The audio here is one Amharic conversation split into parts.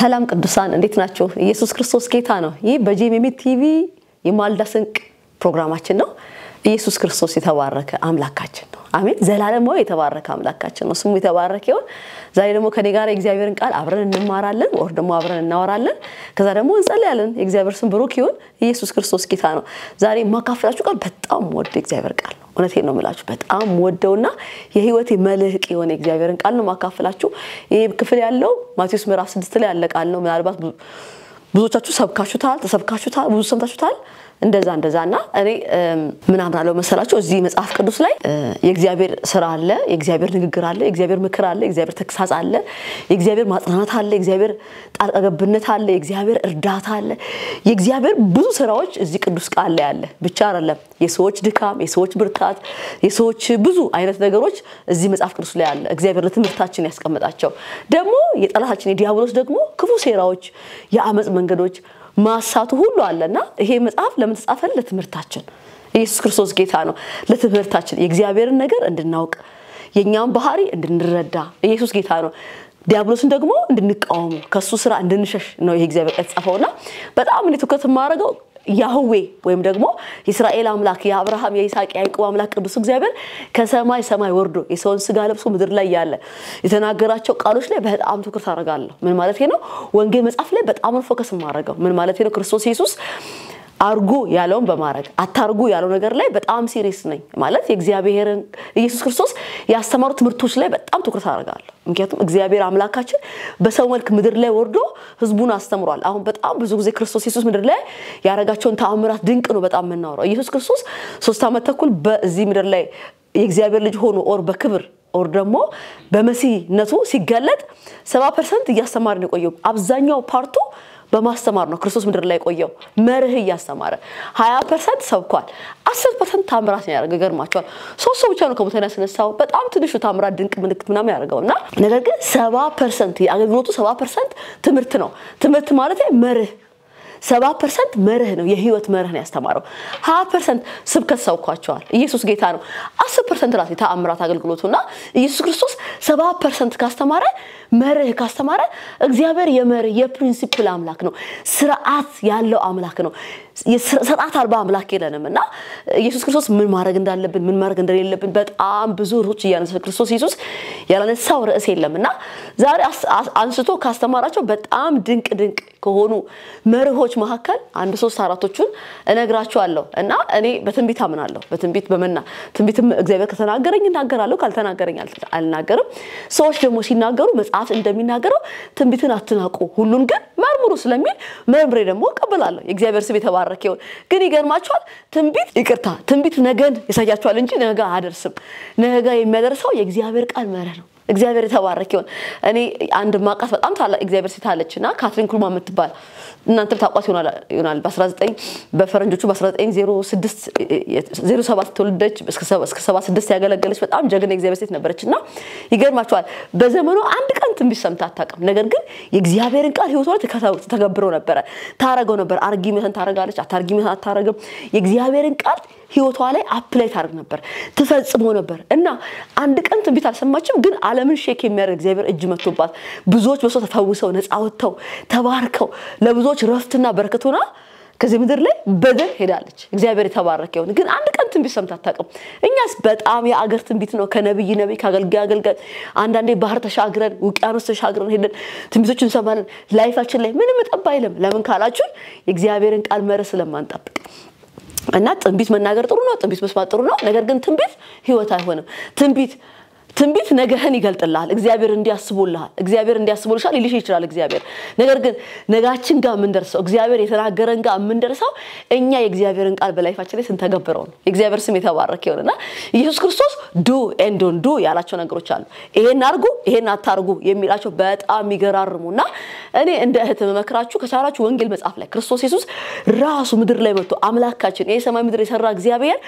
ሰላም ቅዱሳን እንዴት ናችሁ? ኢየሱስ ክርስቶስ ጌታ ነው። ይህ በጂኤምኤም ቲቪ የማልዳ ስንቅ ፕሮግራማችን ነው። ኢየሱስ ክርስቶስ የተባረከ አምላካችን ነው። አሜን። ዘላለማዊ የተባረከ አምላካችን ነው። ስሙ የተባረከ ይሁን። ዛሬ ደግሞ ከኔ ጋር የእግዚአብሔርን ቃል አብረን እንማራለን ወር ደግሞ አብረን እናወራለን። ከዛ ደግሞ እንጸልያለን። የእግዚአብሔር ስም ብሩክ ይሁን። ኢየሱስ ክርስቶስ ጌታ ነው። ዛሬ ማካፈላችሁ ቃል በጣም ወደ እግዚአብሔር ቃል ነው። እውነቴን ነው የምላችሁ። በጣም ወደውና የህይወቴ መልህቅ የሆነ እግዚአብሔርን ቃል ነው ማካፈላችሁ። ይሄ ክፍል ያለው ማቴዎስ ምዕራፍ 6 ላይ ያለ ቃል ነው። ምናልባት ብዙዎቻችሁ ሰብካችሁታል፣ ተሰብካችሁታል፣ ብዙ ሰምታችሁታል። እንደዛና እኔ ምን አምናለሁ መሰላችሁ? እዚህ መጽሐፍ ቅዱስ ላይ የእግዚአብሔር ሥራ አለ፣ የእግዚአብሔር ንግግር አለ፣ የእግዚአብሔር ምክር አለ፣ የእግዚአብሔር ተክሳጽ አለ፣ የእግዚአብሔር ማጽናናት አለ፣ የእግዚአብሔር ጣልቃ ገብነት አለ፣ የእግዚአብሔር እርዳታ አለ። የእግዚአብሔር ብዙ ስራዎች እዚህ ቅዱስ ቃል ላይ አለ። ብቻ አይደለም የሰዎች ድካም፣ የሰዎች ብርታት፣ የሰዎች ብዙ አይነት ነገሮች እዚህ መጽሐፍ ቅዱስ ላይ አለ። እግዚአብሔር ለትምህርታችን ያስቀምጣቸው። ደግሞ የጠላታችን የዲያብሎስ ደግሞ ክፉ ሴራዎች፣ የአመጽ መንገዶች ማሳቱ ሁሉ አለና ይሄ መጽሐፍ ለምን ተጻፈ? ለትምህርታችን። ኢየሱስ ክርስቶስ ጌታ ነው። ለትምህርታችን የእግዚአብሔርን ነገር እንድናውቅ የኛን ባህሪ እንድንረዳ ኢየሱስ ጌታ ነው። ዲያብሎስን ደግሞ እንድንቃወም ከሱ ስራ እንድንሸሽ ነው ይሄ እግዚአብሔር የተጻፈውና በጣም እንዴት ትኩረት ማድረገው ያህዌ ወይም ደግሞ የእስራኤል አምላክ የአብርሃም የይስሐቅ የያዕቆብ አምላክ ቅዱስ እግዚአብሔር ከሰማይ ሰማይ ወርዶ የሰውን ስጋ ለብሶ ምድር ላይ ያለ የተናገራቸው ቃሎች ላይ በጣም ትኩረት አደርጋለሁ። ምን ማለት ነው? ወንጌል መጽሐፍ ላይ በጣም ፎከስ ማድረገው ምን ማለት ነው? ክርስቶስ ኢየሱስ አርጉ ያለውን በማድረግ አታርጉ ያለው ነገር ላይ በጣም ሲሪየስ ነኝ ማለት የእግዚአብሔርን ኢየሱስ ክርስቶስ ያስተማሩት ትምህርቶች ላይ በጣም ትኩረት አደርጋለሁ። ምክንያቱም እግዚአብሔር አምላካችን በሰው መልክ ምድር ላይ ወርዶ ህዝቡን አስተምሯል። አሁን በጣም ብዙ ጊዜ ክርስቶስ ኢየሱስ ምድር ላይ ያረጋቸውን ተአምራት ድንቅ ነው በጣም የምናወራው። ኢየሱስ ክርስቶስ 3 ዓመት ተኩል በዚህ ምድር ላይ የእግዚአብሔር ልጅ ሆኖ ኦር በክብር ኦር ደግሞ በመሲህነቱ ሲገለጥ 70% እያስተማረ ነው የቆየው። አብዛኛው ፓርቱ በማስተማር ነው ክርስቶስ ምድር ላይ ቆየው። መርህ ያስተማረ 20% ሰብኳል፣ 10% ታምራት ነው ያደረገው። ገርማቸዋል። 3 ሰው ብቻ ነው ከሞተና ያስነሳው። በጣም ትንሹ ታምራት ድንቅ ምልክት ምናምን ያደረገውና ነገር ግን 70% የአገልግሎቱ 70% ትምህርት ነው። ትምህርት ማለት መርህ 70% መርህ ነው፣ የህይወት መርህ ነው ያስተማረው። 20% ስብከት ሰብኳቸዋል። ኢየሱስ ጌታ ነው። 10% ራስ የተአምራት አገልግሎቱና ኢየሱስ ክርስቶስ 70% ካስተማረ መርህ ካስተማረ እግዚአብሔር የመርህ የፕሪንሲፕል አምላክ ነው። ስርዓት ያለው አምላክ ነው። የስርዓት አልባ አምላክ የለንምና ኢየሱስ ክርስቶስ ምን ማድረግ እንዳለብን ምን ማድረግ እንደሌለብን በጣም ብዙ ሩጭ ያነሰ ክርስቶስ ኢየሱስ ያላነሳው ርዕስ የለምና ዛሬ አንስቶ ካስተማራቸው በጣም ድንቅ ከሆኑ መርሆች መካከል 1 3 4ቶቹን እነግራችኋለሁ እና እኔ በትንቢት አምናለሁ። በትንቢት በመና ትንቢትም እግዚአብሔር ከተናገረኝ እናገራለሁ፣ ካልተናገረኝ አልናገርም። ሰዎች ደግሞ ሲናገሩ መጽሐፍ እንደሚናገረው ትንቢትን አትናቁ ሁሉን ግን መርምሩ ስለሚል መርምሬ ደግሞ እቀበላለሁ። የእግዚአብሔር ስም የተባረከ ይሁን። ግን ይገርማችኋል ትንቢት ነገን ያሳያችኋል እንጂ ነገ አደርስም። ነገ የሚያደርሰው የእግዚአብሔር ቃል መርህ ነው። እግዚአብሔር የተባረከ ይሁን። እኔ አንድ ማቃት በጣም ታላቅ እግዚአብሔር ሴት አለችና ካትሪን ኩልማ የምትባል እናንተም ታቋት ይሆናል። በ19 በፈረንጆቹ በ1906 07 ተወለደች። እስከ 76 ያገለገለች በጣም ጀግና እግዚአብሔር ሴት ነበረችና ይገርማችኋል በዘመኑ አንድ ቀን ትንቢት ሰምታ አታውቅም። ነገር ግን የእግዚአብሔርን ቃል ህይወቷ ላይ ተገብሮ ነበር፣ ታረገው ነበር። አርጊመንት ታረጋለች፣ አታርጊመንት አታረግም። የእግዚአብሔርን ቃል ህይወቷ ላይ አፕላይ ታርግ ነበር፣ ትፈጽሞ ነበር እና አንድ ቀን ትንቢት አልሰማችም። ግን ዓለምን ሼክ የሚያደርግ እግዚአብሔር እጅ መጥቶባት ብዙዎች በሰው ተፈውሰው ነፃ ወጥተው ተባርከው ለብዙዎች ረፍትና በረከት ሆና ከዚህ ምድር ላይ በደል ሄዳለች። እግዚአብሔር የተባረከ ይሁን። ግን አንድ ቀን ትንቢት ሰምታ አታውቅም። እኛስ በጣም የአገር ትንቢት ነው። ከነብይ ካገልጋይ አንዳንዴ ባህር ተሻግረን ውቅያኖስ ተሻግረን ሄደን ትንቢቶችን እንሰማለን። ላይፋችን ላይ ምንም ጠባ አይልም። ለምን ካላችሁ የእግዚአብሔርን ቃል መርህ ስለማንጠብቅ እና ትንቢት መናገር ጥሩ ነው፣ ትንቢት መስማት ጥሩ ነው። ነገር ግን ትንቢት ህይወት አይሆንም። ትንቢት ነገህን ይገልጥልሃል። እግዚአብሔር እንዲያስቡልሻል ይልሽ ይችላል እግዚአብሔር። ነገር ግን ነጋችን ጋር ምን ደርሰው እግዚአብሔር የተናገረን ጋር ምን ደርሰው እኛ የእግዚአብሔርን ቃል በላይፋችን ላይ ስንተገብረው ነው። የእግዚአብሔር ስም የተባረከ ይሁንና ኢየሱስ ክርስቶስ ዱ ኤንድ ዶንት ዱ ያላቸው ነገሮች አሉ። ይሄን አርጉ ይሄን አታርጉ የሚላቸው በጣም ይገራርሙና እኔ እንደ እህት መመክራችሁ ከቻላችሁ ወንጌል መጽሐፍ ላይ ክርስቶስ ኢየሱስ ራሱ ምድር ላይ መጥቶ አምላካችን የሰማይ ምድር የሰራ እግዚአብሔር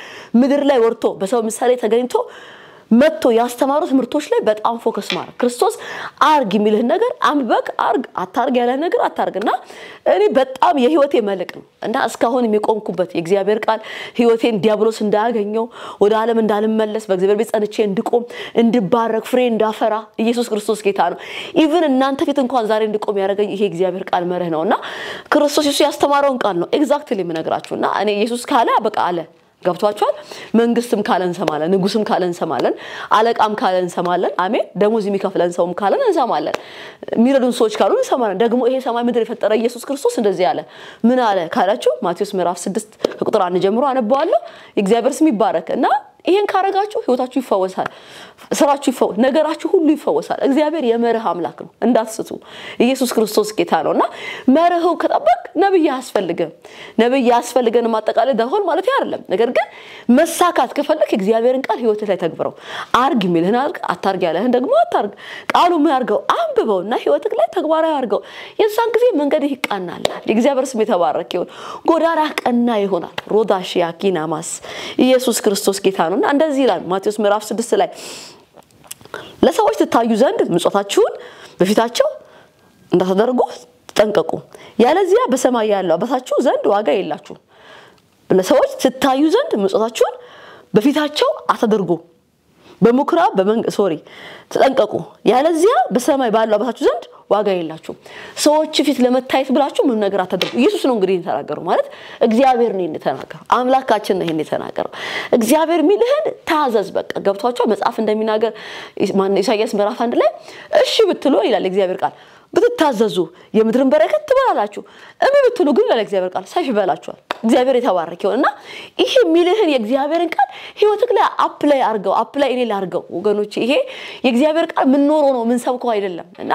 ምድር ላይ ወርቶ በሰው ምሳሌ ተገኝቶ መጥቶ ያስተማሩት ትምህርቶች ላይ በጣም ፎከስ ማድረግ ክርስቶስ አርግ የሚልህ ነገር አንበክ አርግ አታርግ ያለ ነገር አታርግና እኔ በጣም የህይወቴ መልክ ነው እና እስካሁን የሚቆምኩበት የእግዚአብሔር ቃል ህይወቴን ዲያብሎስ እንዳያገኘው ወደ ዓለም እንዳልመለስ በእግዚአብሔር ቤት ጸንቼ እንድቆም እንድባረክ ፍሬ እንዳፈራ ኢየሱስ ክርስቶስ ጌታ ነው ኢቭን እናንተ ፊት እንኳን ዛሬ እንድቆም ያደረገኝ ይሄ እግዚአብሔር ቃል መርህ ነውና ክርስቶስ ኢየሱስ ያስተማረውን ቃል ነው ኤግዛክትሊ የምነግራችሁና እኔ ኢየሱስ ካለ በቃ አለ ገብቷችኋል መንግስትም ካለን ሰማለን ንጉስም ካለን ሰማለን አለቃም ካለን ሰማለን አሜን ደሞዝ የሚከፍለን ሰውም ካለን እንሰማለን ሚረዱን ሰዎች ካሉን እንሰማለን ደግሞ ይሄ ሰማይ ምድር የፈጠረ ኢየሱስ ክርስቶስ እንደዚህ ያለ ምን አለ ካላችሁ ማቴዎስ ምዕራፍ 6 ቁጥር 1 ጀምሮ አነባዋለሁ እግዚአብሔር ስም ይባረክና ይሄን ካረጋችሁ ህይወታችሁ ይፈወሳል ስራችሁ ይፈወሳል ነገራችሁ ሁሉ ይፈወሳል እግዚአብሔር የመርህ አምላክ ነው እንዳትስቱ ኢየሱስ ክርስቶስ ጌታ ነውና መርህው ከጠበቅ ነብይ ያስፈልገን ማጠቃለል ደሆል ማለት አይደለም ነገር ግን መሳካት ከፈለክ እግዚአብሔርን ቃል ህይወት ላይ ተግብረው አርግ የሚልህን አርግ አታርግ ያለህን ደግሞ አታርግ ቃሉ ምን ያርገው አንብበውና ህይወትክ ላይ ተግባራዊ አርገው የዛን ጊዜ መንገድ ይቃናል የእግዚአብሔር ስም የተባረከ ይሁን ጎዳና ቀና ይሆናል ሮዳሽ ያኪናማስ ኢየሱስ ክርስቶስ ጌታ ነውና እንደዚህ ይላል ማቴዎስ ምዕራፍ 6 ላይ ለሰዎች ትታዩ ዘንድ ምጽዋታችሁን በፊታቸው እንዳታደርጉ ተጠንቀቁ ያለዚያ በሰማይ ያለው አባታችሁ ዘንድ ዋጋ የላችሁም ለሰዎች ትታዩ ዘንድ ምጽዋታችሁን በፊታቸው አታደርጉ በመኩራብ ተጠንቀቁ ያለዚያ በሰማይ ባለው አባታችሁ ዘንድ ዋጋ የላችሁም ሰዎች ፊት ለመታየት ብላችሁ ምን ነገር አታደርጉ ኢየሱስ ነው እንግዲህ ተናገሩ ማለት እግዚአብሔር ነው እንደተናገሩ አምላካችን ነው እንደተናገሩ እግዚአብሔር ሚልህን ታዘዝ በቃ ገብቷቸው መጽሐፍ እንደሚናገር ኢሳይያስ ምዕራፍ 1 ላይ እሺ ብትሉ ይላል እግዚአብሔር ቃል ብትታዘዙ የምድርን በረከት ትበላላችሁ ብትሉ ግን ይላል እግዚአብሔር ቃል ሰይፍ ይበላችኋል እግዚአብሔር የተባረከ ይሁንና ይሄ ሚልህን የእግዚአብሔርን ቃል ህይወትክ ላይ አፕላይ እኔ ላርገው ወገኖች ይሄ የእግዚአብሔር ቃል ምን ኖሮ ነው ምን ሰብከው አይደለም እና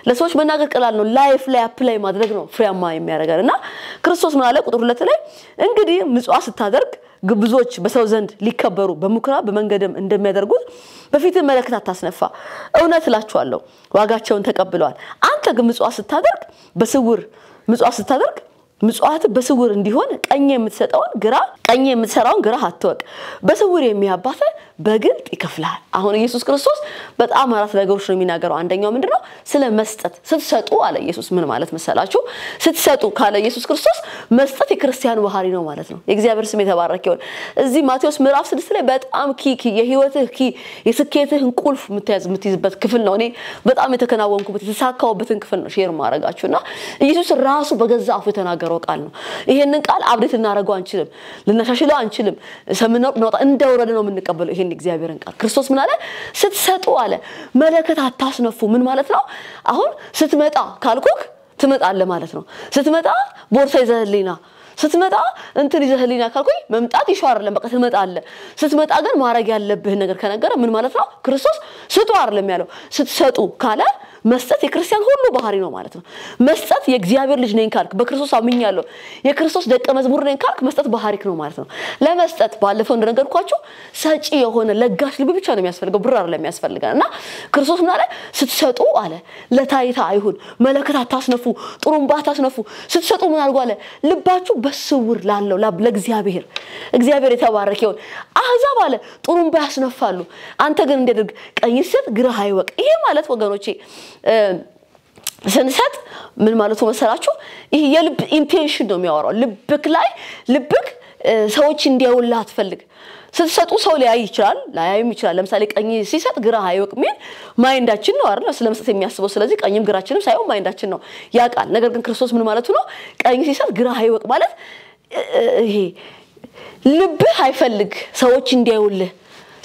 ለሰዎች መናገር ቀላል ነው ላይፍ ላይ አፕላይ ማድረግ ነው ፍሬያማ የሚያደርገንና ክርስቶስ ምን አለ ቁጥር 2 ላይ እንግዲህ ምጽዋት ስታደርግ ግብዞች በሰው ዘንድ ሊከበሩ በመኩራብ በመንገድም እንደሚያደርጉት በፊት መለከት አታስነፋ እውነት እላችኋለሁ ዋጋቸውን ተቀብለዋል አንተ ግን ምጽዋት ስታደርግ ምጽዋት በስውር እንዲሆን ቀኝ የምትሰራውን ግራ አትወቅ በስውር የሚያባተ በግልጥ ይከፍላል አሁን ኢየሱስ ክርስቶስ በጣም አራት ነገሮች ነው የሚናገረው አንደኛው ምንድነው ስለ መስጠት ስትሰጡ አለ ኢየሱስ ምን ማለት መሰላችሁ ስትሰጡ ካለ ኢየሱስ ክርስቶስ መስጠት የክርስቲያን ባህሪ ነው ማለት ነው የእግዚአብሔር ስም የተባረከ ይሁን እዚህ ማቴዎስ ምዕራፍ 6 ላይ በጣም የህይወትህ የስኬትህ ቁልፍ የምትይዝበት ክፍል ነው እኔ በጣም የተከናወንኩበት የተሳካውበትን ክፍል ነው ሼር ማድረጋችሁና ኢየሱስ ራሱ በገዛ አፉ የተናገረው ቃል ነው ይሄንን ቃል አብዴት እናረጋው አንችልም ልናሻሽለው አንችልም ሰምነው ነው እንደወረደ ነው የምንቀበለው ይሄን እግዚአብሔርን ቃል ክርስቶስ ምን አለ ስትሰጡ አለ መለከት አታስነፉ ምን ማለት ነው አሁን ስትመጣ ካልኩክ ትመጣለህ ማለት ነው ስትመጣ ቦርሳ ይዘህልኝና ስትመጣ እንትን ይዘህልኝና ካልኩኝ መምጣት ይሻርለም በቃ ትመጣለህ ስትመጣ ግን ማረግ ያለብህ ነገር ከነገረ ምን ማለት ነው ክርስቶስ ስጡ አይደለም ያለው ስትሰጡ ካለ መስጠት የክርስቲያን ሁሉ ባህሪ ነው ማለት ነው መስጠት የእግዚአብሔር ልጅ ነኝ ካልክ በክርስቶስ አምኛለሁ የክርስቶስ ደቀ መዝሙር ነኝ ካልክ መስጠት ባህሪክ ነው ማለት ነው ለመስጠት ባለፈው እንደነገርኳችሁ ሰጪ የሆነ ለጋሽ ልብ ብቻ ነው የሚያስፈልገው ብር አይደለም የሚያስፈልጋና ክርስቶስ ምን አለ ስትሰጡ አለ ለታይታ አይሁን መለከት አታስነፉ ጥሩምባ አታስነፉ ስትሰጡ ምን አልጓለ ልባችሁ በስውር ላለው ለእግዚአብሔር እግዚአብሔር የተባረከ ይሁን አህዛብ አለ ጥሩምባ ያስነፋሉ አንተ ግን እንደደግ ቀኝ ሰጥ ግራ አይወቅ ይሄ ማለት ወገኖቼ ስንሰጥ ምን ማለት ነው መሰላችሁ ይሄ የልብ ኢንቴንሽን ነው የሚያወራው ልብክ ሰዎች እንዲያውላ አትፈልግ ስትሰጡ ሰው ሊያይ ይችላል ላያይም ይችላል ለምሳሌ ቀኝ ሲሰጥ ግራ አይወቅ ምን ማይንዳችን ነው አይደል ስለመስጠት የሚያስበው ስለዚህ ቀኝም ግራችንም ሳይሆን ማይንዳችን ነው ያቃል ነገር ግን ክርስቶስ ምን ማለት ነው ቀኝ ሲሰጥ ግራ አይወቅ ማለት ይሄ ልብህ አይፈልግ ሰዎች እንዲያውልህ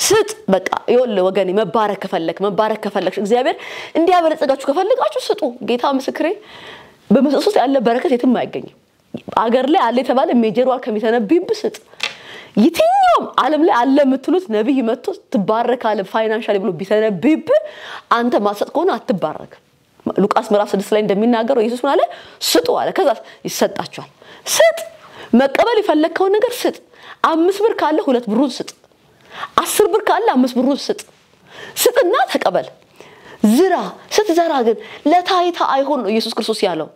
ስጥ በቃ ይወለ ወገኔ መባረክ ከፈለክ እግዚአብሔር እንዲያበለጽጋችሁ ከፈለጋችሁ ስጡ ጌታ ምስክሬ በመሰሶት ያለ በረከት የትም አይገኝም አገር ላይ አለ የተባለ ሜጀሯል ከሚተነብይብ ስጥ የትኛውም ዓለም ላይ አለ የምትሉት ነብይ መጥቶ ትባረካለ ፋይናንሻሊ ብሎ ቢተነብይብ አንተ ማሰጥ ከሆነ አትባረክ ሉቃስ ምዕራፍ 6 ላይ እንደሚናገረው ኢየሱስ ምን አለ ስጡ አለ ከዛ ይሰጣችኋል ስጥ መቀበል ይፈልከው ነገር ስጥ 5 ብር ካለ 2 ብሩን ስጥ 10 ብር ካለ 5 ብሩን ስጥና ተቀበል ዝራ ስትዘራ ግን ለታይታ አይሆን ነው ኢየሱስ ክርስቶስ ያለው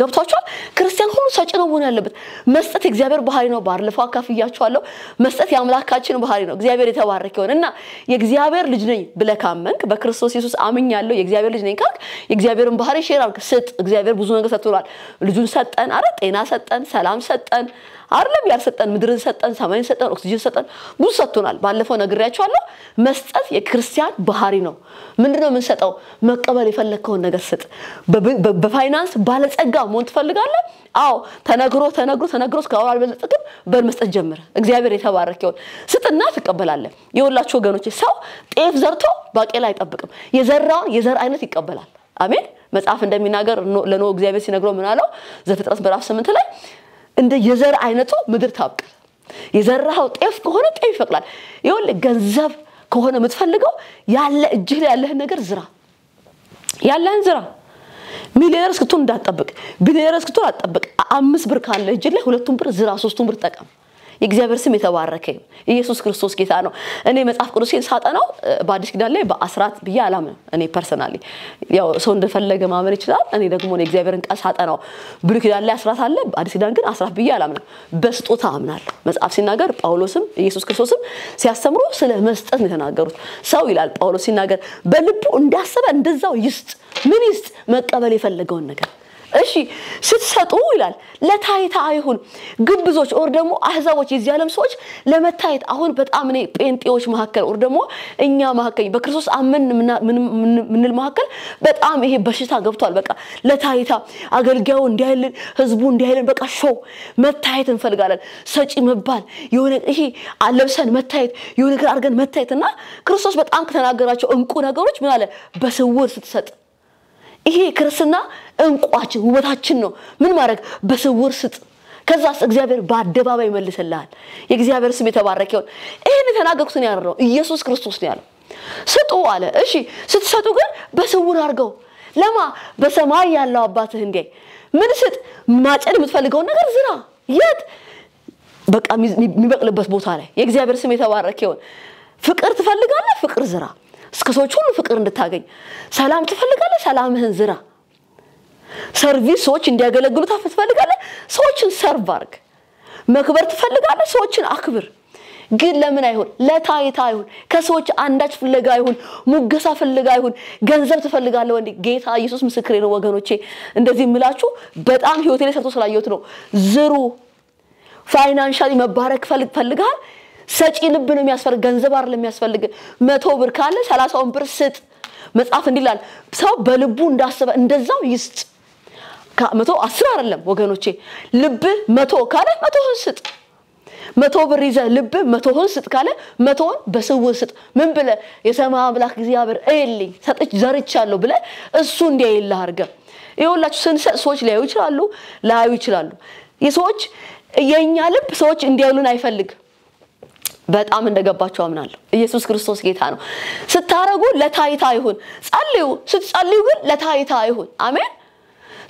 ገብቷችኋል ክርስቲያን ሁሉ ሰጪ ነው መሆን ያለበት መስጠት እግዚአብሔር ባህሪ ነው ባለፈው አካፍያችኋለሁ መስጠት የአምላካችን ባህሪ ነው እግዚአብሔር የተባረከ ይሆንና የእግዚአብሔር ልጅ ነኝ ብለካመንክ በክርስቶስ ኢየሱስ አምኛለሁ የእግዚአብሔር ልጅ ነኝ ካልክ የእግዚአብሔርን ባህሪ ሼር አድርግ ስጥ እግዚአብሔር ብዙ ነገር ሰጥቶናል ልጁን ሰጠን አረ ጤና ሰጠን ሰላም ሰጠን አይደለም ያልሰጠን ምድርን ሰጠን ሰማይን ሰጠን ኦክሲጅን ሰጠን ብዙ ሰጥቶናል ባለፈው ነግሬያችኋለሁ መስጠት የክርስቲያን ባህሪ ነው ምንድነው ምን ሰጠው መቀበል የፈለከውን ነገር ስጥ በፋይናንስ ባለጸጋ መሆን ትፈልጋለህ አዎ ተነግሮ እስካሁን አልበለጠክም በመስጠት ጀምር እግዚአብሔር የተባረከ ይሁን ስጥና ትቀበላለህ ይወላችሁ ወገኖቼ ሰው ጤፍ ዘርቶ ባቄላ አይጠብቅም የዘራውን የዘር አይነት ይቀበላል አሜን መጽሐፍ እንደሚናገር ለኖ እግዚአብሔር ሲነግረው ምን አለው ዘፍጥረት ምዕራፍ 8 ላይ እንደ የዘር አይነቱ ምድር ታብቅል የዘራው ጤፍ ከሆነ ጤፍ ይፈቅላል ይሁን ገንዘብ ከሆነ የምትፈልገው ያለ እጅህ ላይ ያለህ ነገር ዝራ ያለህን ዝራ ሚሊየንስ ክትون እንዳትጠብቅ ቢሊየንስ ክትون አትጠብቅ 5 ብር ካለ እጅህ ላይ 2 ብር ዝራ 3 ብር ጠቀም የእግዚአብሔር ስም የተባረከ ኢየሱስ ክርስቶስ ጌታ ነው እኔ መጽሐፍ ቅዱስን ሳጠናው በአዲስ ኪዳን ላይ በአስራት ብዬ አላምንም እኔ ፐርሰናሊ ያው ሰው እንደፈለገ ማመን ይችላል እኔ ደግሞ የእግዚአብሔርን ቃል ሳጠናው ብሉይ ኪዳን ላይ አስራት አለ በአዲስ ኪዳን ግን አስራት ብዬ አላምንም በስጦታ አምናለሁ መጽሐፍ ሲናገር ጳውሎስም ኢየሱስ ክርስቶስም ሲያስተምሩ ስለ መስጠት ነው የተናገሩት ሰው ይላል ጳውሎስ ሲናገር በልቡ እንዳሰበ እንደዛው ይስጥ ምን ይስጥ መቀበል የፈለገውን ነገር እሺ ስትሰጡ ይላል ለታይታ አይሁን ግብዞች ኦር ደግሞ አህዛቦች የዚህ ዓለም ሰዎች ለመታየት አሁን በጣም እኔ ጴንጤዎች መሐከል ኦር ደግሞ እኛ መሐከል በክርስቶስ አመን ምንል መሐከል በጣም ይሄ በሽታ ገብቷል በቃ ለታይታ አገልጋዩ እንዲያይልን ህዝቡ እንዲያይልን በቃ ሾው መታየት እንፈልጋለን ሰጪ መባል የሆነ ይሄ አለብሰን መታየት የሆነ ነገር አርገን መታየትና ክርስቶስ በጣም ከተናገራቸው እንቁ ነገሮች ምን አለ በስውር ስትሰጥ ይሄ ክርስትና እንቋችን ውበታችን ነው ምን ማድረግ በስውር ስጥ ከዛስ እግዚአብሔር በአደባባይ መልሰልሃል የእግዚአብሔር ስም የተባረከ ይሁን ይሄን ተናገርኩት ነው ያለው ኢየሱስ ክርስቶስ ነው ያለው ስጡ አለ እሺ ስትሰጡ ግን በስውር አርገው ለማ በሰማይ ያለው አባትህ እንዴ ምን ስጥ ማጨድ የምትፈልገው ነገር ዝራ የት በቃ የሚበቅልበት ቦታ ላይ የእግዚአብሔር ስም የተባረከ ይሁን ፍቅር ትፈልጋለህ ፍቅር ዝራ እስከ ሰዎች ሁሉ ፍቅር እንድታገኝ ሰላም ትፈልጋለህ ሰላምህን ዝራ ሰርቪሶች እንዲያገለግሉ ትፈልጋለህ ሰዎችን ሰርቭ አርግ መክበር ትፈልጋለህ ሰዎችን አክብር ግን ለምን አይሆን ለታይታ አይሆን ከሰዎች አንዳች ፍለጋ አይሆን ሙገሳ ፍለጋ አይሆን ገንዘብ ትፈልጋለህ ወንዲ ጌታ ኢየሱስ ምስክሬ ነው ወገኖቼ እንደዚህ ምላችሁ በጣም ህይወቴ ላይ ሰርቶ ስላየሁት ነው ዝሩ ፋይናንሻሊ መባረክ ፈልጋል ሰጪ ልብ ነው የሚያስፈልግ ገንዘብ አይደለም የሚያስፈልግ 100 ብር ካለ 30 ብር ስጥ መጽሐፍ እንዲላል ሰው በልቡ እንዳሰበ እንደዛው ይስጥ ከ100 10 አይደለም ወገኖቼ ልብ 100 ካለ 100 ስጥ 100 ብር ይዘህ ልብ 100 ስጥ ካለ 100 በስውር ስጥ ምን ብለ የሰማይ አምላክ እግዚአብሔር እልኝ ሰጥች ዘርቻለሁ ብለ እሱ እንዲያይልህ አርገ ይኸውላችሁ ስንሰጥ ሰዎች ላዩ ይችላሉ የሰዎች የኛ ልብ ሰዎች እንዲያዩልን አይፈልግ በጣም እንደገባችሁ አምናለሁ ኢየሱስ ክርስቶስ ጌታ ነው ስታረጉ ለታይታ አይሁን ጸልዩ ስትጸልዩ ግን ለታይታ አይሁን አሜን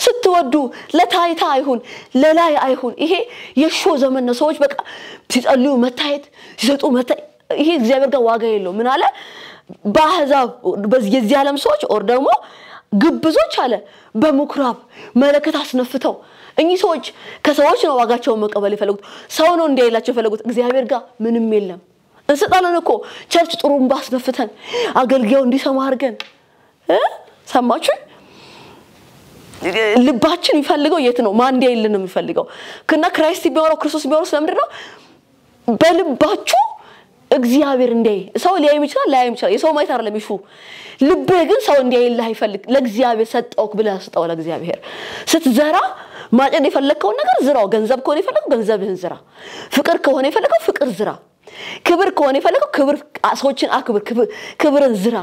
ስትወዱ ለታይታ አይሁን ለላይ አይሁን ይሄ የሾ ዘመን ነው ሰዎች በቃ ሲጸልዩ መታየት ሲሰጡ መታየት ይሄ እግዚአብሔር ጋር ዋጋ የለው ምን አለ በአህዛብ በዚህ ዓለም ሰዎች ኦር ደግሞ ግብዞች አለ በመኩራብ መለከት አስነፍተው እኚህ ሰዎች ከሰዎች ነው ዋጋቸውን መቀበል ይፈልጉት ሰው ነው እንዲያይላቸው ይፈልጉት እግዚአብሔር ጋር ምንም የለም እንሰጣለን እኮ ቸርች ጥሩምባ አስነፍተን አገልጋዩ እንዲሰማ አርገን ሰማችሁ ልባችን ይፈልገው የት ነው ማን እንዲያይልን ነው የሚፈልገው ከና ክራይስት ቢሆነው ክርስቶስ ቢሆነው ስለምንድን ነው በልባችሁ እግዚአብሔር እንዲያይ ሰው ሊያይ ይችላል ላያይ ይችላል የሰው ማይት አይደለም ይሹ ልብ ግን ሰው እንዲያይልህ አይፈልግ ለእግዚአብሔር ሰጠውክ ብለህ ሰጠው ለእግዚአብሔር ስትዘራ ማጨድ የፈለከው ነገር ዝራው ገንዘብ ከሆነ የፈለከው ገንዘብህን ዝራ ፍቅር ከሆነ የፈለከው ፍቅር ዝራ ክብር ከሆነ የፈለከው ክብር ሰዎችን አክብር ክብርን ዝራ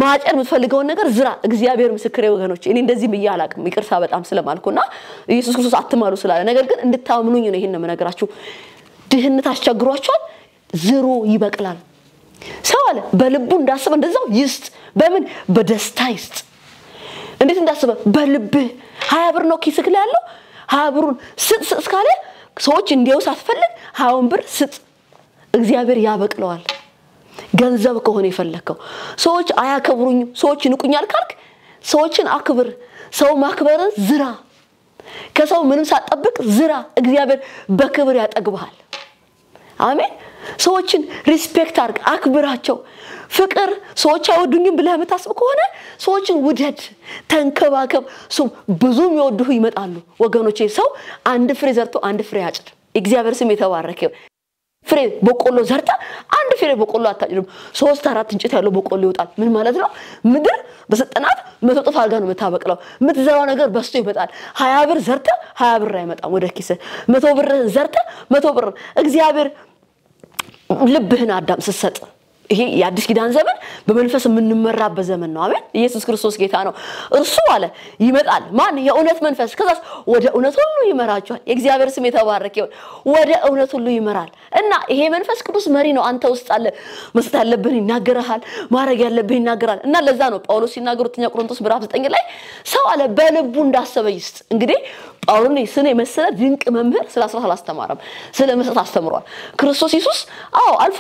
ማጨድ የምትፈልገው ነገር ዝራ እግዚአብሔር ምስክሬ ወገኖች እኔ እንደዚህ በያላቅም ይቅርታ በጣም ስለማልኩና ኢየሱስ ክርስቶስ አትማሩ ስላለ ነገር ግን እንድታምኑኝ ነው ይሄን መነግራችሁ ድህነት አስቸግሯችኋል ዝሩ ይበቅላል ሰው አለ በልቡ እንዳሰበ እንደዛው ይስጥ በምን በደስታ ይስጥ እንዴት እንዳሰበ በልብ 20 ብር ነው ኪስክ ላይ ያለው 20 ብሩን ስጥ እስካለ ሰዎች እንዲያውስ አትፈልግ 20 ብር ስጥ እግዚአብሔር ያበቅለዋል ገንዘብ ከሆነ ይፈልከው ሰዎች አያከብሩኝ ሰዎች ንቁኛል ካልክ ሰዎችን አክብር ሰው ማክበርን ዝራ ከሰው ምንም ሳትጠብቅ ዝራ እግዚአብሔር በክብር ያጠግብሃል አሜን ሰዎችን ሪስፔክት አድርግ አክብራቸው ፍቅር ሰዎች አይወዱኝም ብለህ የምታስብ ከሆነ ሰዎችን ውደድ ተንከባከብ ብዙ የሚወዱህ ይመጣሉ ወገኖቼ ሰው አንድ ፍሬ ዘርቶ አንድ ፍሬ ያጭድ እግዚአብሔር ስም የተባረከ ፍሬ በቆሎ ዘርታ አንድ ፍሬ በቆሎ አታጭድም 3-4 እንጨት ያለው በቆሎ ይወጣል ምን ማለት ነው ምድር በሰጠናት 100 እጥፍ አድርጋ ነው የምታበቅለው የምትዘራው ነገር በስቶ ይመጣል 20 ብር ዘርታ 20 ብር አይመጣም ወደ ኪስ 100 ብር ዘርታ 100 ብር እግዚአብሔር ልብህን አዳም ስትሰጥ ይሄ የአዲስ ኪዳን ዘመን በመንፈስ የምንመራበት ዘመን ነው አሜን ኢየሱስ ክርስቶስ ጌታ ነው እርሱ አለ ይመጣል ማን የእውነት መንፈስ ከዛስ ወደ እውነት ሁሉ ይመራችኋል የእግዚአብሔር ስም የተባረከ ይሁን ወደ እውነት ሁሉ ይመራል እና ይሄ መንፈስ ቅዱስ መሪ ነው አንተ ውስጥ አለ መስጠት ያለብህ ይናገራል ማረግ ያለብህ ይናገራል እና ለዛ ነው ጳውሎስ ሲናገር 2 ቆሮንቶስ ምዕራፍ 9 ላይ ሰው አለ በልቡ እንዳሰበ ይስጥ እንግዲህ ጳውሎስ ስለ መሰለ ድንቅ መምህር ስለ 13 አስተማረም ስለ መስጠት አስተምሯል ክርስቶስ ኢየሱስ አልፎ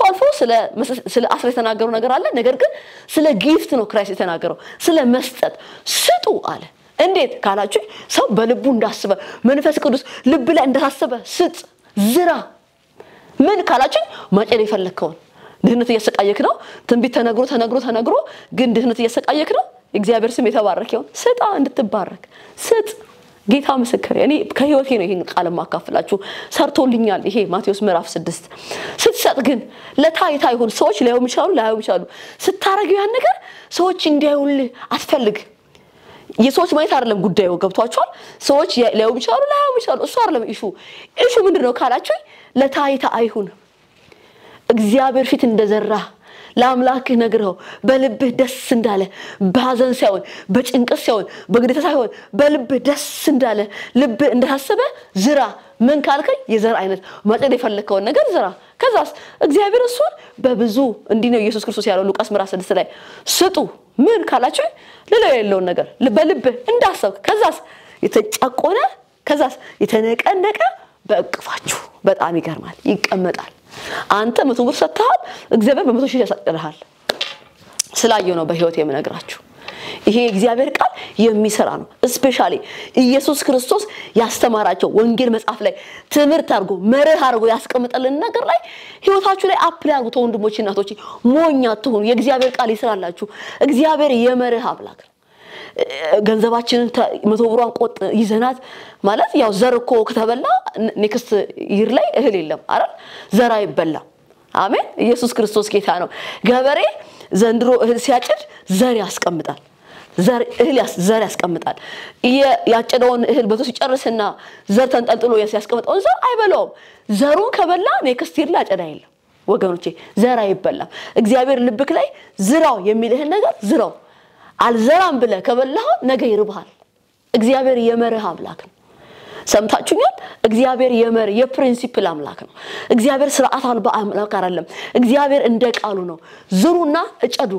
ስለ አስረ የተናገረው ነገር አለ ነገር ግን ስለ ጊፍት ነው ክራይስት የተናገረው ስለ መስጠት ስጡ አለ እንዴት ካላችሁ ሰው በልቡ እንዳሰበ መንፈስ ቅዱስ ልብ ላይ እንዳሰበ ስጥ ዝራ ምን ካላችሁ ማጨር ይፈልከው ድህነት እየሰቃየክ ነው ትንቢት ተነግሮ ግን ድህነት እየሰቃየክ ነው እግዚአብሔር ስም የተባረከ ይሁን ስጣ እንድትባረክ ስጥ ጌታ መስከረ እኔ ከህይወቴ ነው ይሄን ቃል ማካፈላችሁ ሰርቶልኛል ይሄ ማቴዎስ ምዕራፍ 6 ስትሰጥ ግን ለታይታ ይሁን ሰዎች ላይው ይችላሉ ስታረጊው ያን ነገር ሰዎች እንዲያዩልህ አትፈልግ የሰዎች ማየት አይደለም ጉዳዩ ገብቷቸዋል ሰዎች ላይው ይችላሉ እሱ አይደለም ኢሹ ምንድነው ካላችሁ ለታይታ አይሁን እግዚአብሔር ፊት እንደዘራ ለአምላክህ ነግረው በልብህ ደስ እንዳለ ባዘን ሳይሆን በጭንቀት ሳይሆን በግዴታ ሳይሆን በልብህ ደስ እንዳለ ልብ እንደታሰበ ዝራ ምን ካልከኝ የዘር አይነት ማጨድ የፈለከው ነገር ዝራ ከዛስ እግዚአብሔር እሱን በብዙ እንዲህ ነው ኢየሱስ ክርስቶስ ያለው ሉቃስ ምዕራፍ 6 ላይ ስጡ ምን ካላችሁ ለሌላ ያለው ነገር በልብህ እንዳሰብ ከዛስ የተጫቆነ ከዛስ የተነቀነቀ በእቅፋችሁ በጣም ይገርማል ይቀመጣል አንተ 100 ብር ሰጥተሃል እግዚአብሔር በ100 ሺህ ያሳጥርሃል ስላየው ነው በህይወት የምነግራችሁ ይሄ እግዚአብሔር ቃል የሚሰራ ነው ስፔሻሊ ኢየሱስ ክርስቶስ ያስተማራቸው ወንጌል መጽሐፍ ላይ ትምህርት አድርጎ መርህ አድርጎ ያስቀምጠልን ነገር ላይ ህይወታችሁ ላይ አፕላይ አድርጉ ወንድሞች እናቶች ሞኛ አትሁኑ የእግዚአብሔር ቃል ይሰራላችሁ እግዚአብሔር የመርህ አምላክ ገንዘባችንን 100 ብሯን ቆጥ ይዘናት ማለት ያው ዘርኮ ከተበላ ኔክስት ይር ላይ እህል የለም አይደል ዘራ ይበላ አሜን ኢየሱስ ክርስቶስ ጌታ ነው ገበሬ ዘንድሮ እህል ሲያጭድ ዘር ያስቀምጣል ዘር ያስቀምጣል ያጨደውን እህል በቶ ሲጨርስና ዘር ተንጠልጥሎ ያስቀምጣው ዘር አይበላውም ዘሩን ከበላ ኔክስት ይር ላይ አጨዳ የለም ወገኖቼ ዘራ ይበላ እግዚአብሔር ልብክ ላይ ዝራው የሚልህን ነገር ዝራው አልዘራም ብለ ከበላው ነገ ይርባል እግዚአብሔር የመርህ አምላክ ነው ሰምታችሁኛል እግዚአብሔር የመርህ የፕሪንሲፕል አምላክ ነው እግዚአብሔር ስርዓት አልባ አምላክ አይደለም እግዚአብሔር እንደ ቃሉ ነው ዝሩና እጨዱ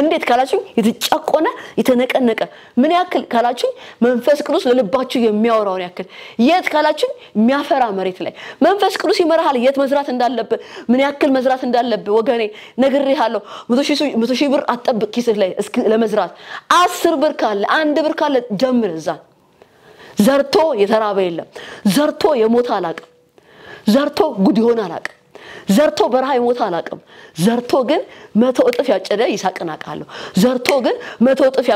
እንዴት ካላችሁ የተጫቆነ የተነቀነቀ ምን ያክል ካላችሁ መንፈስ ቅዱስ ለልባችሁ የሚያወራው ያክል የት ካላችሁ የሚያፈራ መሬት ላይ መንፈስ ቅዱስ ይመራሃል የት መዝራት እንዳለበት ምን ያክል መዝራት እንዳለበት ወገኔ ነግሬሃለሁ 100 ሺህ ብር አጠብቅ ኪስህ ላይ ለመዝራት 10 ብር ካለ 1 ብር ካለ ጀምር እዛ ዘርቶ የተራበ የለም ዘርቶ የሞተ አላቅም ዘርቶ ጉድ ይሆን አላቅም ዘርቶ በረሃ ይሞታ አላቅም ዘርቶ ግን 100 እጥፍ ያጨደ ይሳቅን አቃለሁ ዘርቶ ግን 100 እጥፍ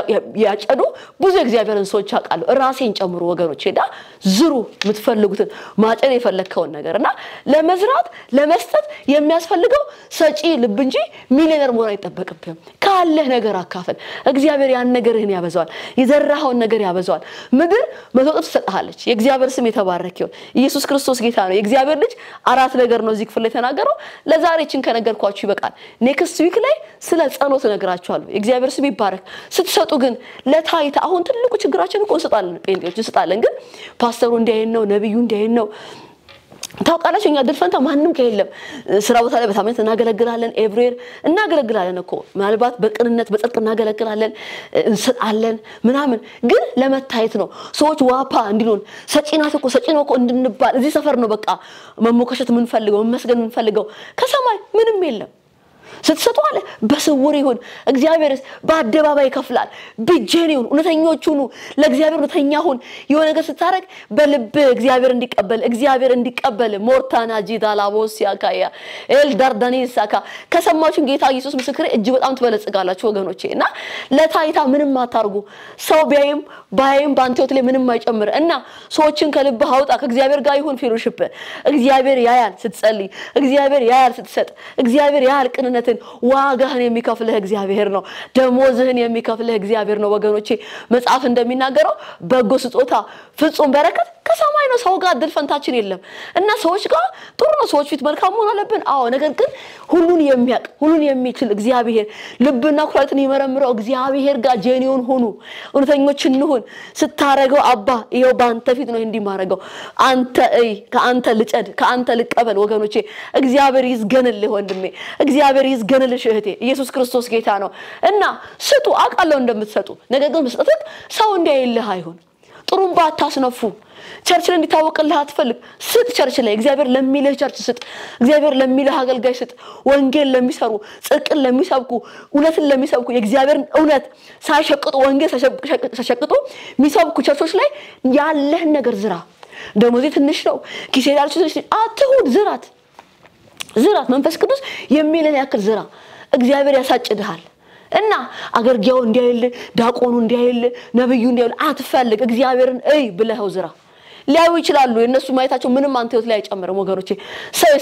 ያጨዱ ብዙ እግዚአብሔርን ሰዎች አቃለሁ ራሴን ጨምሮ ወገኖቼ ዳ ዝሩ ምትፈልጉትን ማጨድ የፈለከውን ነገርና ለመዝራት ለመስጠት የሚያስፈልገው ሰጪ ልብ እንጂ ሚሊዮነር መሆን አይተበቅብህም ካለ ነገር አካፈል እግዚአብሔር ያን ነገርህን ያበዛዋል የዘራኸውን ነገር ያበዛዋል ምድር 100 እጥፍ ሰጣለች የእግዚአብሔር ስም የተባረከ ይሁን ኢየሱስ ክርስቶስ ጌታ ነው የእግዚአብሔር ልጅ አራት ነገር ነው እዚህ ክፍል ላይ ተናገረው ለዛሬችን ከነገርኳችሁ ይበቃል ኔክስት ዊክ ላይ ስለ ጸሎት ነግራችኋለሁ እግዚአብሔር ስም ይባረክ ስትሰጡ ግን ለታይታ አሁን ትልቁ ችግራችን እኮ እንሰጣለን ጴንጤዎች እንሰጣለን ግን ፓስተሩ እንዲያየን ነው ነብዩ እንዲያየን ነው ታውቃላችሁ እኛ ድርፈንታ ማንንም ከየለም ስራ ቦታ ላይ በታመንት እናገለግላለን ኤቭሪዌር እናገለግላለን እኮ ማለት በቅንነት በጽድቅ እናገለግላለን እንሰጣለን ምናምን ግን ለመታየት ነው ሰዎች ዋፓ እንዲሉን ሰጪናት እኮ ሰጪነው እኮ እንድንባል እዚህ ሰፈር ነው በቃ መሞከሸት ምን ፈልገው መስገን ምን ፈልገው ከሰማይ ምንም የለም ስትሰጡ አለ በስውር ይሁን እግዚአብሔርስ በአደባባይ ይከፍላል ብጀን ይሁን እውነተኞች ሁኑ ለእግዚአብሔር እውነተኛ ሁን የሆነ ነገር ስታረግ በልብ እግዚአብሔር እንዲቀበል ሞርታና ጂዳላቦስ ያካያ ኤልዳርዳኒሳካ ከሰማችሁ ጌታ ኢየሱስ ምስክሬ እጅ በጣም ትበለጽጋላችሁ ወገኖቼና ለታይታ ምንም አታርጉ ሰው ባይም ባንተውት ላይ ምንም አይጨምር እና ሰዎችን ከልብ አውጣ ከእግዚአብሔር ጋር ይሁን ፌሎሺፕ እግዚአብሔር ያያል ስትጸልይ እግዚአብሔር ያያል ስትሰጥ እግዚአብሔር ያያል ቅንነትን ዋጋህን የሚከፍልህ እግዚአብሔር ነው ደሞዝህን የሚከፍልህ እግዚአብሔር ነው ወገኖቼ መጽሐፍ እንደሚናገረው በጎ ስጦታ ፍጹም በረከት ከሰማይ ነው ሰው ጋር ድል ፈንታችን የለም እና ሰዎች ጋር ጥሩ ነው ሰዎች ፊት መልካም መሆን አለብን አዎ ነገር ግን ሁሉን የሚያቅ ሁሉን የሚችል እግዚአብሔር ልብና ኩላሊትን ይመረምረው እግዚአብሔር ጋር ጄኒውን ሆኑ እውነተኞች እንሁን ስታረገው አባ ይሄው ባንተ ፊት ነው እንዲማረገው አንተ ከአንተ ልጨድ ከአንተ ልቀበል ወገኖቼ እግዚአብሔር ይዝገንልህ ወንድሜ እግዚአብሔር ይዝገንልሽ እህቴ ኢየሱስ ክርስቶስ ጌታ ነው እና ስጡ አቃለው እንደምትሰጡ ነገር ግን መስጠት ሰው እንዲያይልህ አይሁን ጥሩምባ አታስነፉ ቸርች ላይ እንዲታወቅልህ አትፈልግ ስጥ ቸርች ላይ እግዚአብሔር ለሚልህ ቸርች ስጥ እግዚአብሔር ለሚልህ አገልጋይ ስጥ ወንጌል ለሚሰሩ ጽድቅን ለሚሰብኩ እውነትን ለሚሰብኩ የእግዚአብሔርን እውነት ሳይሸቅጡ ወንጌል ሳይሸቅጡ የሚሰብኩ ቸርቾች ላይ ያለህን ነገር ዝራ ደሞዜ ትንሽ ነው ኪሴ ያልችው ትንሽ አትሁን ዝራት መንፈስ ቅዱስ የሚልህን ያክል ዝራ እግዚአብሔር ያሳጭድሃል እና አገርጊያው እንዲያይል ዳቆኑ እንዲያይል ነብዩ እንዲያይል አትፈልግ እግዚአብሔርን ብለህው ዝራ ሊያዩ ይችላሉ የነሱ ማየታቸው ምንም አንተ ህይወት ላይ አይጨምርም ወገኖቼ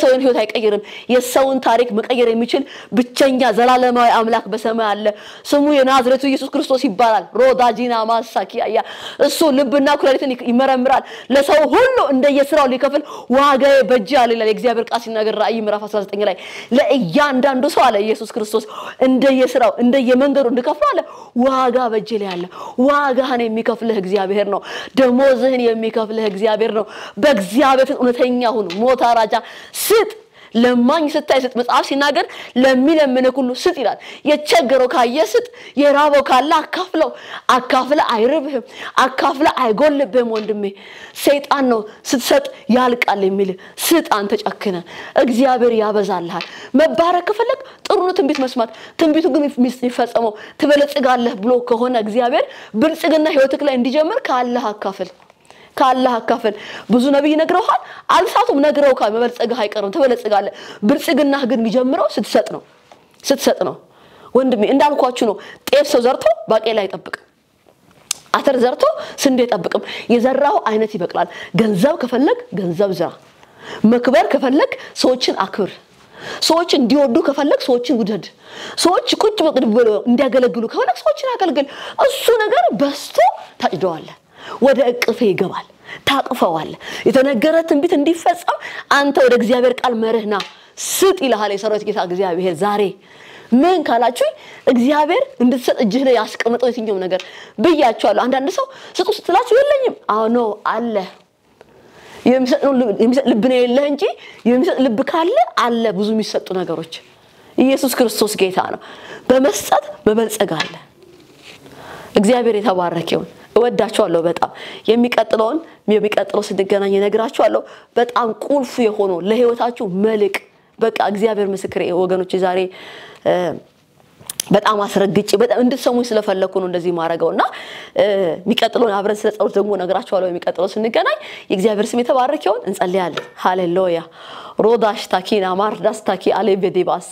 ሰውን ህይወት አይቀይርም የሰውን ታሪክ መቀየር የሚችል ብቸኛ ዘላለማዊ አምላክ በሰማይ አለ ስሙ የናዝሬቱ ኢየሱስ ክርስቶስ ይባላል ሮዳጂና ማሳኪያ እሱ ልብና ኩላሊትን ይመረምራል ለሰው ሁሉ እንደየስራው ሊከፍል ዋጋዬ በእጅ አለ የእግዚአብሔር ቃል ሲናገር ራእይ ምዕራፍ 19 ላይ ለእያንዳንዱ ሰው አለ ኢየሱስ ክርስቶስ እንደየስራው እንደየመንገዱ እንድከፍል አለ ዋጋ በእጅ ላይ አለ ዋጋህን የሚከፍልህ እግዚአብሔር ነው ደሞዝህን የሚከፍልህ እግዚአብሔር ነው በእግዚአብሔር እውነተኛ ሁን ሞታራጃ ስጥ ለማኝ ስታይ ስጥ መጽሐፍ ሲናገር ለሚለምንህ ሁሉ ስጥ ይላል የቸገረው ካየ ስጥ የራበው ካለ አካፍለ አይርብህም አካፍለ አይጎልብህም ወንድሜ ሰይጣን ነው ስትሰጥ ያልቃል የሚል ስጥ አንተ ጨክነ እግዚአብሔር ያበዛልሃል መባረክ ከፈለክ ጥሩ ነው ትንቢት መስማት ትንቢቱ ግን የሚፈጸመው ትበለጽጋለህ ብሎ ከሆነ እግዚአብሔር ብልጽግና ህይወትክ ላይ እንዲጀምር ካላህ አካፈል ብዙ ነብይ ነግረውሃል አልሳቱም ነግረውካል መበልጽግህ አይቀርም ተበለጽጋለህ ብልጽግናህ ግን የሚጀምረው ስትሰጥ ነው ወንድሜ እንዳልኳችሁ ነው ጤፍ ሰው ዘርቶ ባቄላ አይጠብቅም አተር ዘርቶ ስንዴ አይጠብቅም የዘራው አይነት ይበቅላል ገንዘብ ከፈለክ ገንዘብ ዝራ መክበር ከፈለክ ሰዎችን አክብር ሰዎች እንዲወዱ ከፈለክ ሰዎችን ውደድ ሰዎች ቁጭ ብለው እንዲያገለግሉ ከፈለክ ሰዎችን አገልግል እሱ ነገር በስቶ ታጭደዋለህ ወደ እቅፍ ይገባል ታቅፈዋል የተነገረ ትንቢት እንዲፈጸም አንተ ወደ እግዚአብሔር ቃል መርህና ስጥ ይልሃል የሰራዊት ጌታ እግዚአብሔር ዛሬ ምን ካላችሁ እግዚአብሔር እንድትሰጥ እጅህ ላይ ያስቀመጠው የትኛው ነገር ብያችኋለሁ አንዳንድ ሰው ስጡ ስትላችሁ የለኝም አሁን አለ የሚሰጥ ልብ ነው የለህ እንጂ የሚሰጥ ልብ ካለ አለ ብዙ የሚሰጡ ነገሮች ኢየሱስ ክርስቶስ ጌታ ነው በመስጠት መበልጸግ አለ እግዚአብሔር የተባረከ ይሁን እወዳችኋለሁ በጣም የሚቀጥለው ስንገናኝ እነግራችኋለሁ በጣም ቁልፍ የሆኑ ለህይወታችሁ መልክ በቃ እግዚአብሔር ምስክሬ ወገኖች ዛሬ በጣም አስረግጬ በጣም እንድትሰሙኝ ስለፈለኩ ነው እንደዚህ ማረጋውና የሚቀጥለው አብረን ስለ ጸሎት ደግሞ እነግራችኋለሁ የሚቀጥለው ስንገናኝ የእግዚአብሔር ስም የተባረከ ይሁን እንጸልያለን ሃሌሉያ ሮዳሽ ታኪና ማርዳስ ታኪ አለበዲባሳ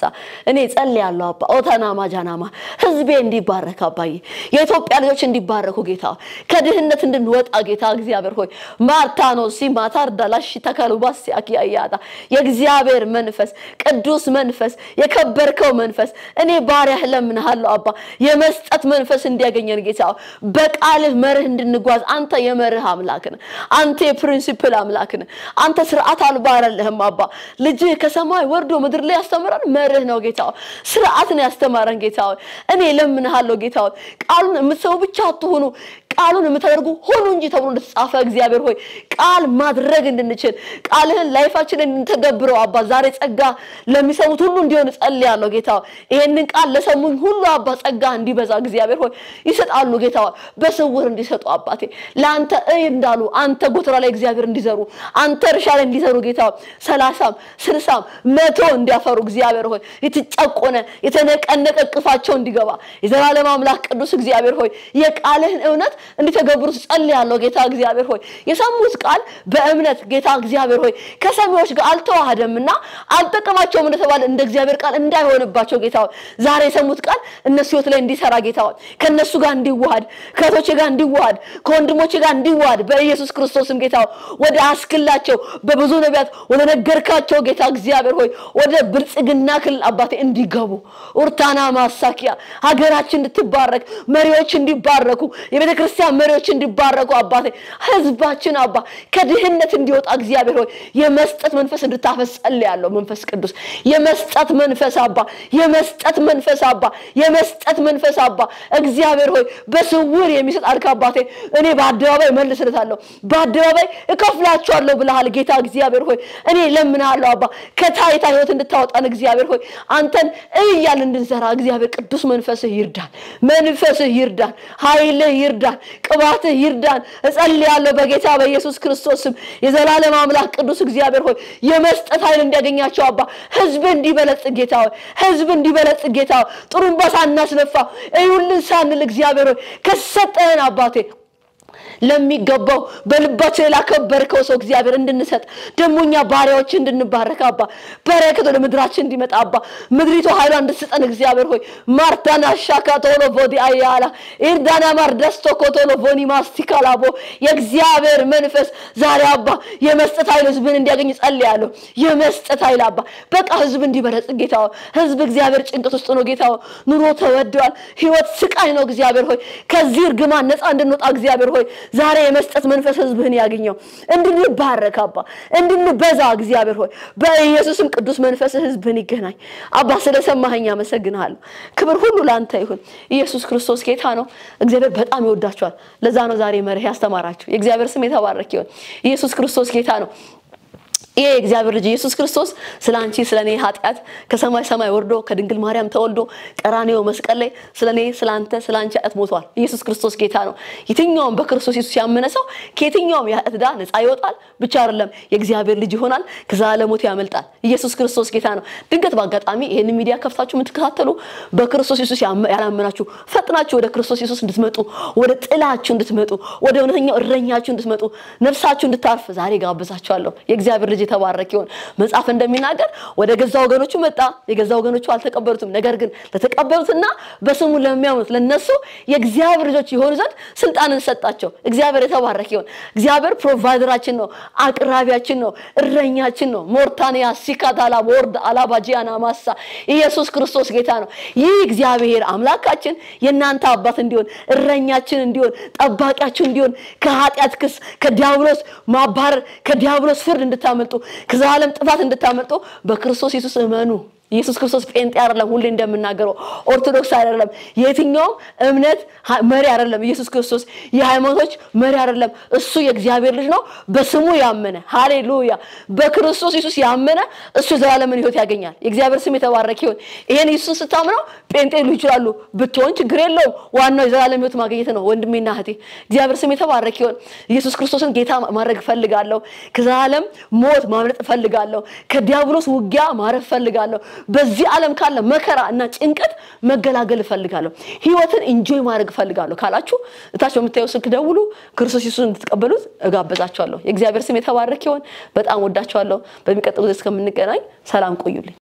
እኔ ጸልያለሁ አባ ኦታና ማጃናማ ህዝቤ እንዲባረክ አባዬ የኢትዮጵያ ልጆች እንዲባረኩ ጌታ ከድህነት እንድንወጣ ጌታ እግዚአብሔር ሆይ ማርታኖ ሲማታር ዳላሽ ተከሉባስ ያኪያያታ የእግዚአብሔር መንፈስ ቅዱስ መንፈስ የከበርከው መንፈስ እኔ ባሪያህ ለምንሃለሁ አባ የመስጠት መንፈስ እንዲያገኘን ጌታ በቃልህ መርህ እንድንጓዝ አንተ የመርህ አምላክ ነህ አንተ የፕሪንሲፕል አምላክ ነህ አንተ ስርዓት አልባ አይደለህም አባ ልጅ ከሰማይ ወርዶ ምድር ላይ ያስተምራን መርህ ነው ጌታው ስርዓት ነው ያስተማረን ጌታው እኔ ለምንሃለሁ ጌታው ቃሉን የምትሰው ብቻ አትሆኑ ቃሉን የምታደርጉ ሁሉ እንጂ ተብሎ እንደተጻፈ እግዚአብሔር ሆይ ቃል ማድረግ እንድንችል ቃልህን ላይፋችንን እንተገብረው አባ ዛሬ ጸጋ ለሚሰሙት ሁሉ እንዲሆን ጸልያለሁ ጌታ ይሄንን ቃል ለሰሙኝ ሁሉ አባ ጸጋ እንዲበዛ እግዚአብሔር ሆይ ይሰጣሉ ጌታ በስውር እንዲሰጡ አባቴ ላንተ እንዳሉ አንተ ጎተራ ላይ እግዚአብሔር እንዲዘሩ አንተ እርሻ ላይ እንዲዘሩ ጌታ 30 60 100 እንዲያፈሩ እግዚአብሔር ሆይ የተጨቆነ የተነቀነቀ ቅፋቸው እንዲገባ የዘላለም አምላክ ቅዱስ እግዚአብሔር ሆይ የቃልህን እውነት እንዲተገብሩት ጸልያለሁ ጌታ እግዚአብሔር ሆይ የሰሙት ቃል በእምነት ጌታ እግዚአብሔር ሆይ ከሰሚዎች ጋር አልተዋሃደምና አልተቀማቸውም እንደተባለ እንደ እግዚአብሔር ቃል እንዳይሆንባቸው ጌታ ዛሬ የሰሙት ቃል እነሱ ህይወት ላይ እንዲሰራ ጌታ ከነሱ ጋር እንዲዋሃድ ከቶቼ ጋር እንዲዋሃድ ከወንድሞቼ ጋር እንዲዋሃድ በኢየሱስ ክርስቶስም ጌታ ወደ አስክላቸው በብዙ ነቢያት ወደ ነገርካቸው ጌታ እግዚአብሔር ሆይ ወደ ብልጽግና ክልል አባቴ እንዲገቡ ኡርታና ማሳኪያ ሀገራችን እንድትባረክ መሪዎች እንዲባረኩ የቤተክርስቲያን መሪዎች እንዲባረኩ አባቴ ህዝባችን አባ ከድህነት እንዲወጣ እግዚአብሔር ሆይ የመስጠት መንፈስ እንድታፈስል ያለው መንፈስ ቅዱስ የመስጠት መንፈስ አባ የመስጠት መንፈስ አባ የመስጠት መንፈስ አባ እግዚአብሔር ሆይ በስውር የሚሰጥ አልካ አባቴ እኔ በአደባባይ መልስለታለሁ በአደባባይ እከፍላቸዋለሁ ብለሃል ጌታ እግዚአብሔር ሆይ እኔ ለምንሃለሁ አባ ከታይታ ህይወት እንድታወጣን እግዚአብሔር ሆይ አንተን እያል እንድንሰራ እግዚአብሔር ቅዱስ መንፈስህ ይርዳን ኃይልህ ይርዳን ቅባትህ ይርዳን እጸልያለሁ በጌታ በኢየሱስ ክርስቶስም የዘላለም አምላክ ቅዱስ እግዚአብሔር ሆይ የመስጠት ኃይል እንዲያገኛቸው አባ ህዝብ እንዲበለጽግ ጌታ ሆይ ህዝብ እንዲበለጽግ ጌታ ጥሩምባ ሳናስነፋ እዩልን ሳንል እግዚአብሔር ሆይ ከሰጠን አባቴ ለሚገባው በልባችን ላከበርከው ሰው እግዚአብሔር እንድንሰጥ ደሞኛ ባሪያዎች እንድንባረክ አባ በረከት ወደ ምድራችን እንዲመጣ አባ ምድሪቱ ኃይሏ እንድትሰጠን እግዚአብሔር ሆይ ማርታና ሻካቶሎ ቦዲ አያላ ኢርዳና ማርዳስቶ ኮቶሎ ቦኒ ማስቲካላቦ የእግዚአብሔር መንፈስ ዛሬ አባ የመስጠት ኃይል ህዝብን እንዲያገኝ ጸልያለሁ የመስጠት ኃይል አባ በቃ ህዝብ እንዲበረጽግ ጌታ ህዝብ እግዚአብሔር ጭንቀት ውስጥ ነው ጌታ ኑሮ ተወዷል ህይወት ስቃይ ነው እግዚአብሔር ሆይ ከዚህ እርግማን ነፃ እንድንወጣ እግዚአብሔር ሆይ ዛሬ የመስጠት መንፈስ ህዝብህን ያገኘው እንድንባረክ አባ እንድንበዛ እግዚአብሔር ሆይ በኢየሱስም ቅዱስ መንፈስ ህዝብህን ይገናኝ አባ ስለሰማኸኝ አመሰግናለሁ ክብር ሁሉ ላንተ ይሁን ኢየሱስ ክርስቶስ ጌታ ነው እግዚአብሔር በጣም ይወዳችኋል ለዛ ነው ዛሬ መርህ ያስተማራችሁ የእግዚአብሔር ስም የተባረከ ይሁን ኢየሱስ ክርስቶስ ጌታ ነው ይሄ እግዚአብሔር ልጅ ኢየሱስ ክርስቶስ ስላንቺ ስለኔ ኃጢያት ከሰማይ ወርዶ ከድንግል ማርያም ተወልዶ ቀራንዮ መስቀል ላይ ስለኔ ስላንተ ስላንቺ ኃጢያት ሞቷል ኢየሱስ ክርስቶስ ጌታ ነው የትኛውም በክርስቶስ ኢየሱስ ያመነ ሰው ከየትኛውም የኃጢያት ዕዳ ነፃ ይወጣል ብቻ አይደለም የእግዚአብሔር ልጅ ይሆናል ከዘላለሞት ያመልጣል ኢየሱስ ክርስቶስ ጌታ ነው ድንገት ባጋጣሚ ይሄን ሚዲያ ከፍታችሁ የምትከታተሉ በክርስቶስ ኢየሱስ ያላመናችሁ ፈጥናችሁ ወደ ክርስቶስ ኢየሱስ እንድትመጡ ወደ ጥላችሁ እንድትመጡ ወደ እውነተኛው እረኛችሁ እንድትመጡ ነፍሳችሁ እንድታርፍ ዛሬ ጋብዛችኋለሁ የእግዚአብሔር ልጅ ተባረክ ይሁን መጽሐፍ እንደሚናገር ወደ ገዛ ወገኖቹ መጣ የገዛ ወገኖቹ አልተቀበሉትም ነገር ግን ለተቀበሉትና በስሙ ለሚያምኑት ለነሱ የእግዚአብሔር ልጆች ይሆኑ ዘንድ ስልጣንን ሰጣቸው እግዚአብሔር የተባረከ ይሁን እግዚአብሔር ፕሮቫይደራችን ነው አቅራቢያችን ነው እረኛችን ነው ሞርታኒያ ሲካታላ ቦርድ አላባጂያና ማሳ ኢየሱስ ክርስቶስ ጌታ ነው ይህ እግዚአብሔር አምላካችን የናንተ አባት እንዲሆን እረኛችን እንዲሆን ጠባቂያችን እንዲሆን ከኃጢያት ክስ ከዲያብሎስ ማባረር ከዲያብሎስ ፍርድ እንድታመልጡ ከዘላለም ጥፋት እንድታመልጡ በክርስቶስ ኢየሱስ እመኑ ኢየሱስ ክርስቶስ ጴንጤ አይደለም ሁሌ እንደምናገረው ኦርቶዶክስ አይደለም የትኛው እምነት መሪ አይደለም ኢየሱስ ክርስቶስ የሃይማኖቶች መሪ አይደለም እሱ የእግዚአብሔር ልጅ ነው በስሙ ያመነ ሃሌሉያ በክርስቶስ ኢየሱስ ያመነ እሱ ዘላለምን ሕይወት ያገኛል የእግዚአብሔር ስም የተባረከ ይሁን ይሄን ኢየሱስ ስታምነው ጴንጤ ሊሆን ይችላል ብትሆን ችግር የለውም ዋናው የዘላለም ሕይወት ማግኘት ነው ወንድሜና እህቴ እግዚአብሔር ስም የተባረከ ይሁን ኢየሱስ ክርስቶስን ጌታ ማድረግ ፈልጋለሁ ከዘላለም ሞት ማምለጥ ፈልጋለሁ ከዲያብሎስ ውጊያ ማረፍ ፈልጋለሁ በዚህ ዓለም ካለ መከራ እና ጭንቀት መገላገል ፈልጋለሁ ህይወትን ኢንጆይ ማድረግ ፈልጋለሁ ካላችሁ እታች በመታየው ስልክ ደውሉ ክርስቶስ ኢየሱስን እንድትቀበሉት እጋብዛችኋለሁ የእግዚአብሔር ስም የተባረከ ይሁን በጣም ወዳችኋለሁ በሚቀጥለው እስከምንገናኝ ሰላም ቆዩልኝ